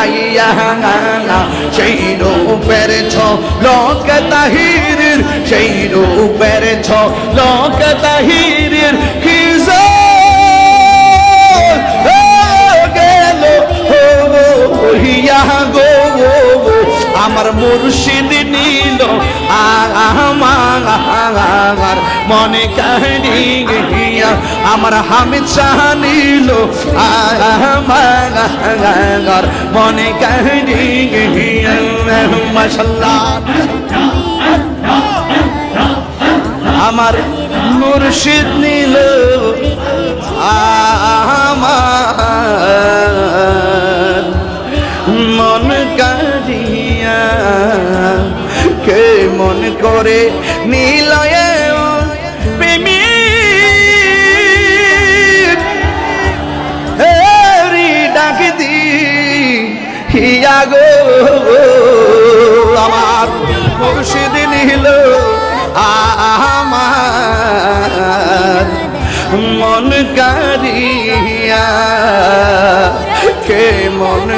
গাইয়া সেই রূপের ঝলক তাহিরের, সেই রূপের ঝলক তাহিরের কি গেল হইয়া গো আমার মুর্শিদ নিল আমার মনে কাহিয়া, আমার হামিদ শাহ নিল আমার মনে কাহিয়া। মাশাআল্লাহ আমার মুর্শিদ নিল আমার মন কাহিয়া, কে মন করে নিলয়ে প্রেমিক হেরি ডাক দি হিয়া গো আমার মুর্শিদ নিল আমার মন কারিয়া, কে মন